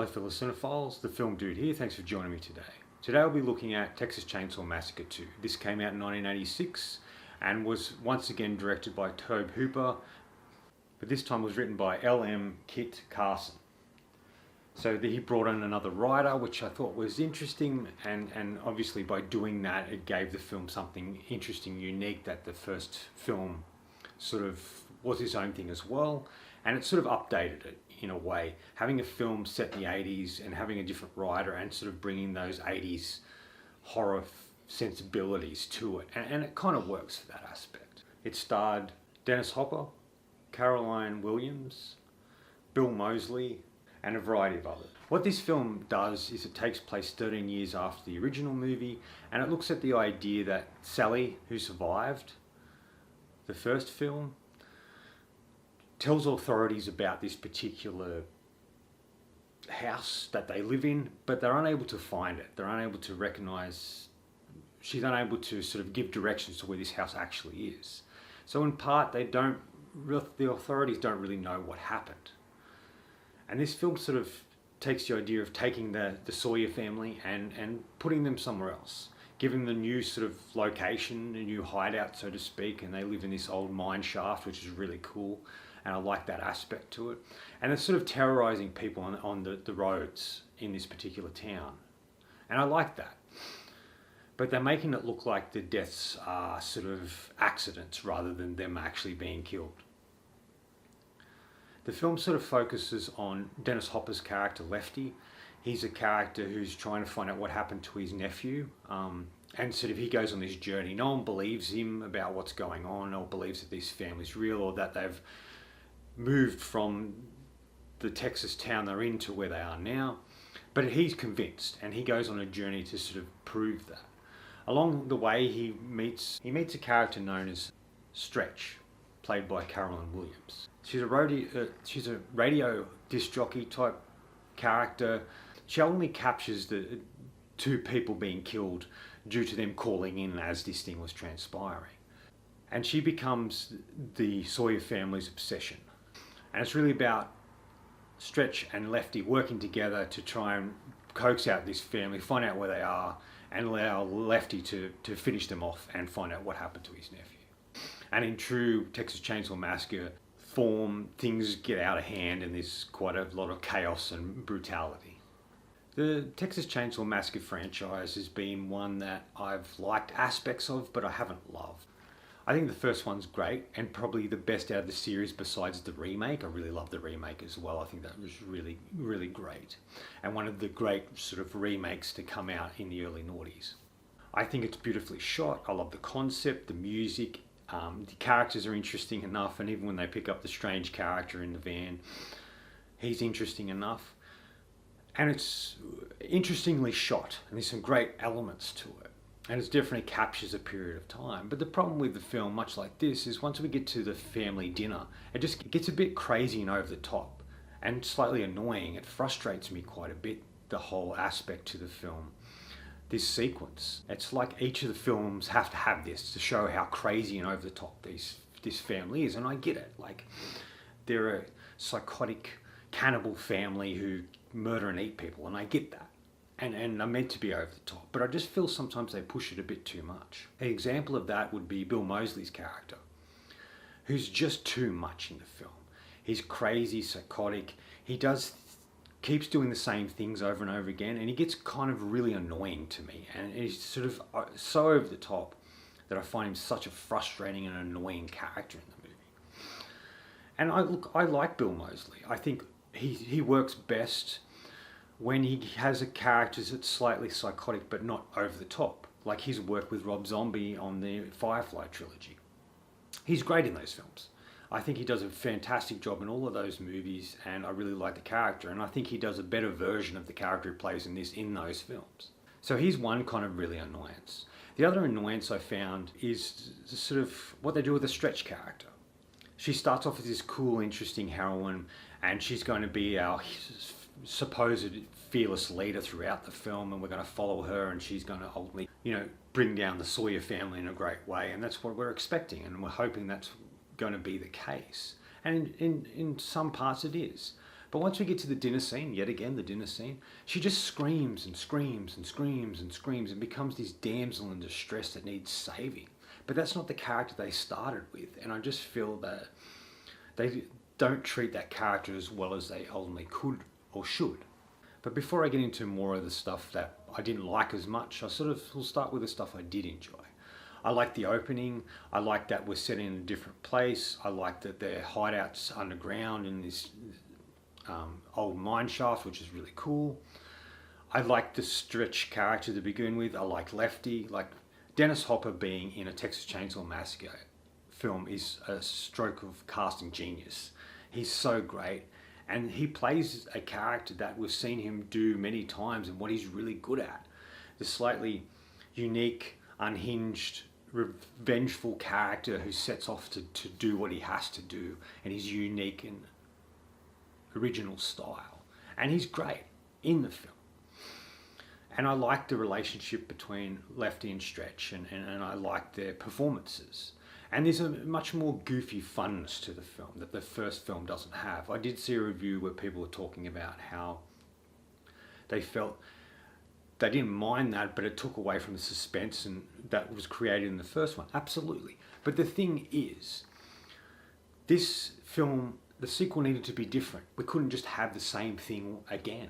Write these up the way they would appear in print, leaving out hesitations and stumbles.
Hello fellow cinephiles, the Film Dude here, thanks for joining me today. Today I'll be looking at Texas Chainsaw Massacre 2. This came out in 1986 and was once again directed by Tobe Hooper, but this time was written by L.M. Kit Carson. So he brought in another writer, which I thought was interesting, and obviously by doing that it gave the film something interesting, unique, that the first film sort of was its own thing as well, and it sort of updated it in a way. Having a film set in the 80s and having a different writer and sort of bringing those 80s horror sensibilities to it, and it kind of works for that aspect. It starred Dennis Hopper, Caroline Williams, Bill Moseley, and a variety of others. What this film does is it takes place 13 years after the original movie, and it looks at the idea that Sally, who survived the first film, tells authorities about this particular house that they live in, but they're unable to find it. They're unable to recognize, she's unable to sort of give directions to where this house actually is. So in part, the authorities don't really know what happened. And this film sort of takes the idea of taking the Sawyer family and putting them somewhere else, giving them a new sort of location, a new hideout, so to speak, and they live in this old mine shaft, which is really cool. And I like that aspect to it. And it's sort of terrorizing people on the roads in this particular town. And I like that. But they're making it look like the deaths are sort of accidents rather than them actually being killed. The film sort of focuses on Dennis Hopper's character, Lefty. He's a character who's trying to find out what happened to his nephew. And sort of he goes on this journey. No one believes him about what's going on, no one believes that this family's real or that they've moved from the Texas town they're in to where they are now, but he's convinced, and he goes on a journey to sort of prove that. Along the way, he meets a character known as Stretch, played by Caroline Williams. She's a radio disc jockey type character. She only captures the two people being killed due to them calling in as this thing was transpiring, and she becomes the Sawyer family's obsession. And it's really about Stretch and Lefty working together to try and coax out this family, find out where they are, and allow Lefty to finish them off and find out what happened to his nephew. And in true Texas Chainsaw Massacre form, things get out of hand and there's quite a lot of chaos and brutality. The Texas Chainsaw Massacre franchise has been one that I've liked aspects of, but I haven't loved. I think the first one's great and probably the best out of the series besides the remake. I really love the remake as well. I think that was really, really great. And one of the great sort of remakes to come out in the early noughties. I think it's beautifully shot. I love the concept, the music. The characters are interesting enough, and even when they pick up the strange character in the van, he's interesting enough. And it's interestingly shot, and there's some great elements to it. And it definitely captures a period of time. But the problem with the film, much like this, is once we get to the family dinner, it just gets a bit crazy and over the top and slightly annoying. It frustrates me quite a bit, the whole aspect to the film. This sequence, it's like each of the films have to have this to show how crazy and over the top this family is. And I get it. Like, they're a psychotic cannibal family who murder and eat people, and I get that. And are meant to be over the top, but I just feel sometimes they push it a bit too much. An example of that would be Bill Moseley's character, who's just too much in the film. He's crazy, psychotic, keeps doing the same things over and over again, and he gets kind of really annoying to me, and he's sort of so over the top that I find him such a frustrating and annoying character in the movie. And I like Bill Moseley. I think he works best when he has a character that's slightly psychotic but not over the top, like his work with Rob Zombie on the Firefly trilogy. He's great in those films. I think he does a fantastic job in all of those movies, and I really like the character, and I think he does a better version of the character he plays in those films. So he's one kind of really annoyance. The other annoyance I found is sort of what they do with the Stretch character. She starts off as this cool, interesting heroine, and she's going to be our supposed fearless leader throughout the film, and we're going to follow her, and she's going to ultimately, bring down the Sawyer family in a great way, and that's what we're expecting, and we're hoping that's going to be the case. And in some parts it is. But once we get to the dinner scene, yet again the dinner scene, she just screams and screams and screams and screams and becomes this damsel in distress that needs saving. But that's not the character they started with, and I just feel that they don't treat that character as well as they ultimately could or should. But before I get into more of the stuff that I didn't like as much, will start with the stuff I did enjoy. I like the opening. I like that we're set in a different place. I like that their hideouts underground in this old mine shaft, which is really cool. I like the Stretch character to begin with. I like Lefty. Like Dennis Hopper being in a Texas Chainsaw Massacre film is a stroke of casting genius. He's so great. And he plays a character that we've seen him do many times and what he's really good at. The slightly unique, unhinged, revengeful character who sets off to do what he has to do in his unique and original style. And he's great in the film. And I like the relationship between Lefty and Stretch, and I like their performances. And there's a much more goofy funness to the film that the first film doesn't have. I did see a review where people were talking about how they felt they didn't mind that, but it took away from the suspense and that was created in the first one. Absolutely. But the thing is, this film, the sequel needed to be different. We couldn't just have the same thing again.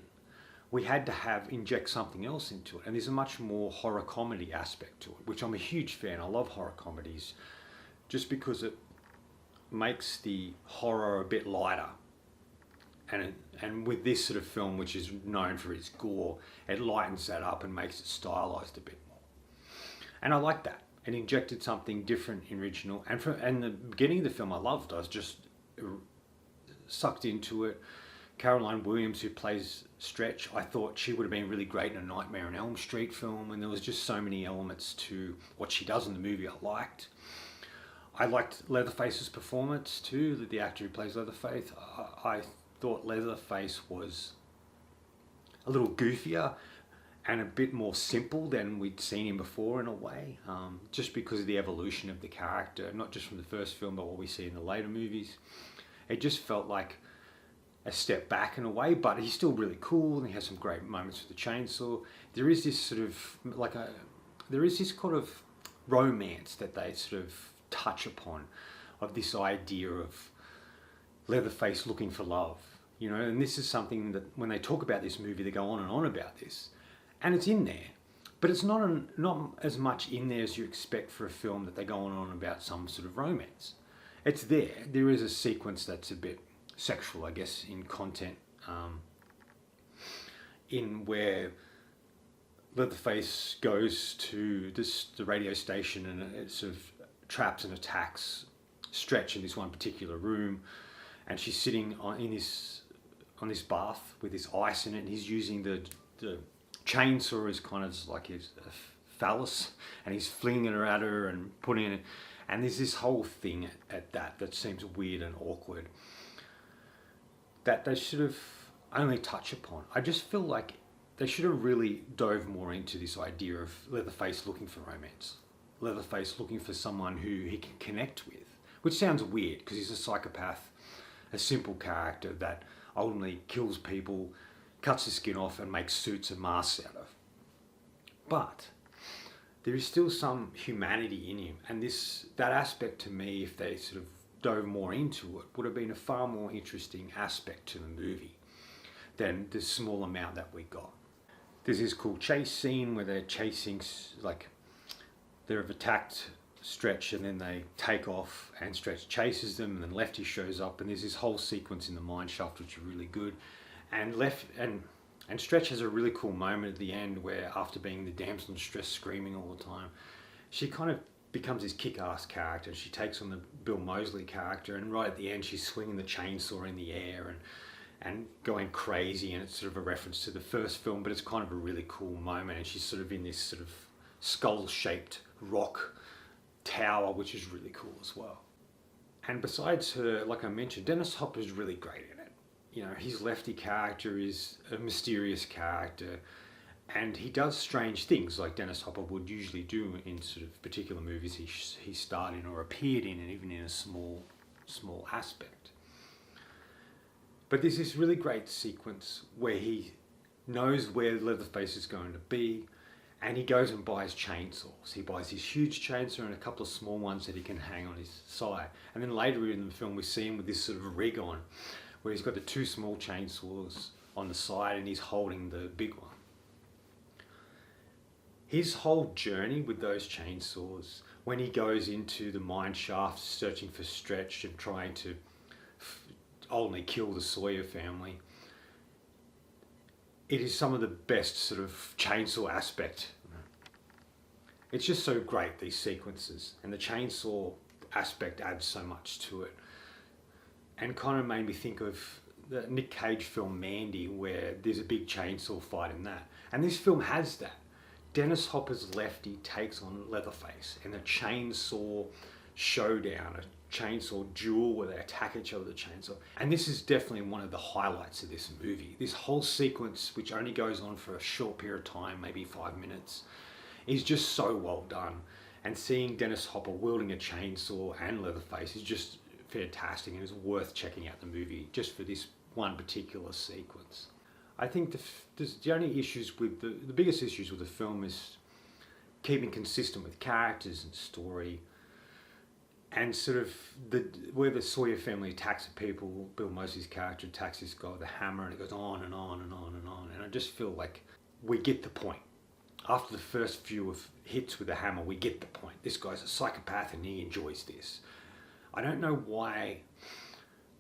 We had to inject something else into it. And there's a much more horror comedy aspect to it, which I'm a huge fan. I love horror comedies just because it makes the horror a bit lighter. And with this sort of film, which is known for its gore, it lightens that up and makes it stylized a bit more. And I like that. It injected something different in original. And the beginning of the film I loved. I was just sucked into it. Caroline Williams, who plays Stretch, I thought she would have been really great in a Nightmare on Elm Street film. And there was just so many elements to what she does in the movie I liked. I liked Leatherface's performance too, the actor who plays Leatherface. I thought Leatherface was a little goofier and a bit more simple than we'd seen him before in a way, just because of the evolution of the character, not just from the first film but what we see in the later movies. It just felt like a step back in a way, but he's still really cool and he has some great moments with the chainsaw. There is this sort of kind of romance that they sort of touch upon, of this idea of Leatherface looking for love, you know, and this is something that when they talk about this movie, they go on and on about this, and it's in there, but it's not as much in there as you expect for a film that they go on and on about some sort of romance. It's there. There is a sequence that's a bit sexual, I guess, in content, in where Leatherface goes to the radio station and it sort of traps and attacks Stretch in this one particular room, and she's sitting on this bath with this ice in it, and he's using the chainsaw as kind of like his phallus, and he's flinging it at her and putting it, and there's this whole thing at that seems weird and awkward that they should have only touch upon. I just feel like they should have really dove more into this idea of Leatherface looking for romance. Leatherface looking for someone who he can connect with, which sounds weird because he's a psychopath, a simple character that ultimately kills people, cuts his skin off and makes suits and masks out of. But there is still some humanity in him, and that aspect to me, if they sort of dove more into it, would have been a far more interesting aspect to the movie than the small amount that we got. There's this cool chase scene where they're chasing, like, they've attacked Stretch and then they take off and Stretch chases them, and then Lefty shows up, and there's this whole sequence in the mine shaft which is really good. And Stretch has a really cool moment at the end where, after being the damsel in distress screaming all the time, she kind of becomes this kick-ass character. She takes on the Bill Moseley character, and right at the end she's swinging the chainsaw in the air and going crazy, and it's sort of a reference to the first film, but it's kind of a really cool moment, and she's sort of in this sort of skull-shaped rock tower, which is really cool as well. And besides her, like I mentioned, Dennis Hopper's really great in it. You know, his Lefty character is a mysterious character, and he does strange things like Dennis Hopper would usually do in sort of particular movies he starred in or appeared in, and even in a small aspect. But there's this really great sequence where he knows where Leatherface is going to be, and he goes and buys chainsaws. He buys this huge chainsaw and a couple of small ones that he can hang on his side. And then later in the film we see him with this sort of rig on, where he's got the two small chainsaws on the side and he's holding the big one. His whole journey with those chainsaws, when he goes into the mine shaft searching for Stretch and trying to ultimately kill the Sawyer family, it is some of the best sort of chainsaw aspect. It's just so great, these sequences, and the chainsaw aspect adds so much to it. And kind of made me think of the Nick Cage film Mandy, where there's a big chainsaw fight in that. And this film has that. Dennis Hopper's Lefty takes on Leatherface in a chainsaw showdown, a chainsaw duel where they attack each other with a chainsaw. And this is definitely one of the highlights of this movie. This whole sequence, which only goes on for a short period of time, maybe 5 minutes, is just so well done. And seeing Dennis Hopper wielding a chainsaw and Leatherface is just fantastic, and it's worth checking out the movie just for this one particular sequence. I think the only issues with the biggest issues with the film is keeping consistent with characters and story, and sort of where the Sawyer family attacks the people. Bill Moseley's character attacks this guy with a hammer, and it goes on and on and on and on. And I just feel like we get the point. After the first few of hits with the hammer, we get the point. This guy's a psychopath and he enjoys this. I don't know why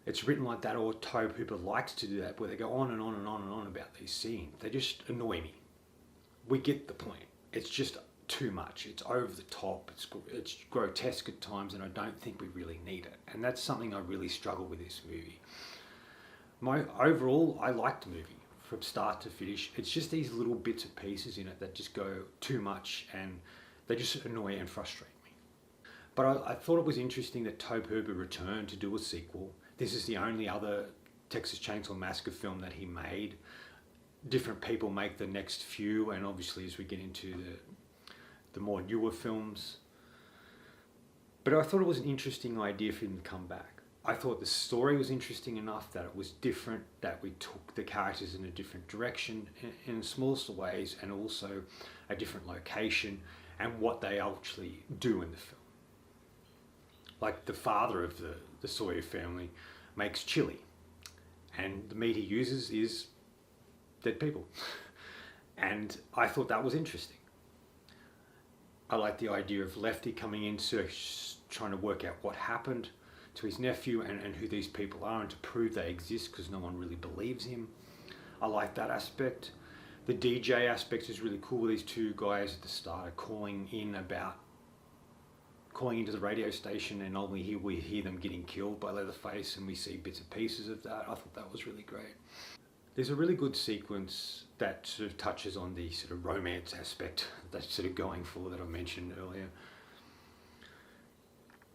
it's written like that, or Tobe Hooper likes to do that, where they go on and on and on and on about these scenes. They just annoy me. We get the point. It's just too much. It's over the top. It's grotesque at times, and I don't think we really need it. And that's something I really struggle with this movie. Overall, I liked the movie from start to finish. It's just these little bits and pieces in it that just go too much, and they just annoy and frustrate me. But I thought it was interesting that Tobe Hooper returned to do a sequel. This is the only other Texas Chainsaw Massacre film that he made. Different people make the next few, and obviously as we get into the more newer films. But I thought it was an interesting idea for him to come back. I thought the story was interesting enough that it was different, that we took the characters in a different direction in the smallest of ways, and also a different location and what they actually do in the film. Like the father of the Sawyer family makes chili, and the meat he uses is dead people. And I thought that was interesting. I like the idea of Lefty coming in, trying to work out what happened to his nephew and who these people are, and to prove they exist because no one really believes him. I like that aspect. The DJ aspect is really cool. These two guys at the start are calling into the radio station, and only we hear them getting killed by Leatherface, and we see bits and pieces of that. I thought that was really great. There's a really good sequence that sort of touches on the sort of romance aspect that's sort of going for that I mentioned earlier,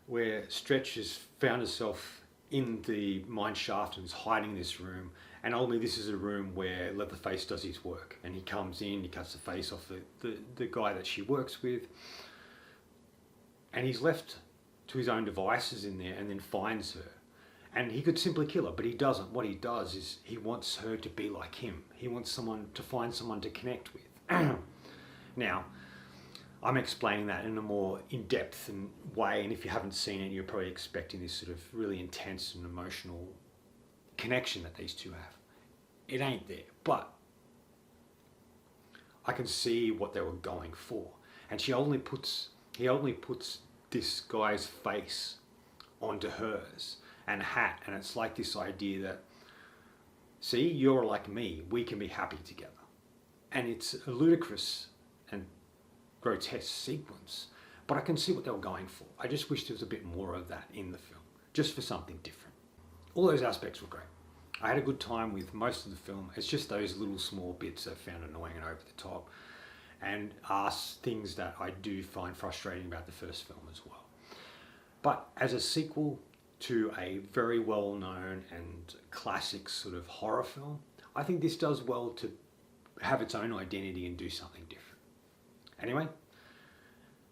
where Stretch has found herself in the mine shaft and is hiding in this room, and ultimately this is a room where Leatherface does his work, and he comes in, he cuts the face off the guy that she works with, and he's left to his own devices in there, and then finds her. And he could simply kill her, but he doesn't. What he does is he wants her to be like him. He wants to find someone to connect with. Now, I'm explaining that in a more in-depth way, and if you haven't seen it, you're probably expecting this sort of really intense and emotional connection that these two have. It ain't there, but I can see what they were going for. And he only puts this guy's face onto hers and a hat, and it's like this idea that, see, you're like me, we can be happy together. And it's a ludicrous and grotesque sequence, but I can see what they were going for. I just wish there was a bit more of that in the film, just for something different. All those aspects were great. I had a good time with most of the film. It's just those little small bits I found annoying and over the top, and are things that I do find frustrating about the first film as well. But as a sequel to a very well-known and classic sort of horror film, I think this does well to have its own identity and do something different. Anyway,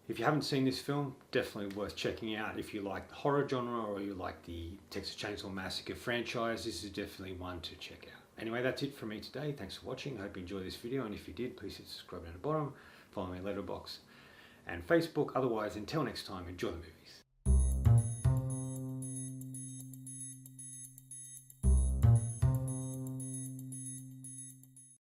If you haven't seen this film, definitely worth checking out. If you like the horror genre or you like the Texas Chainsaw Massacre franchise, this is definitely one to check out. Anyway, that's it from me today. Thanks for watching. I hope you enjoyed this video, and if you did, please hit subscribe down the bottom. Follow me on Letterboxd and Facebook. Otherwise, until next time, enjoy the movies.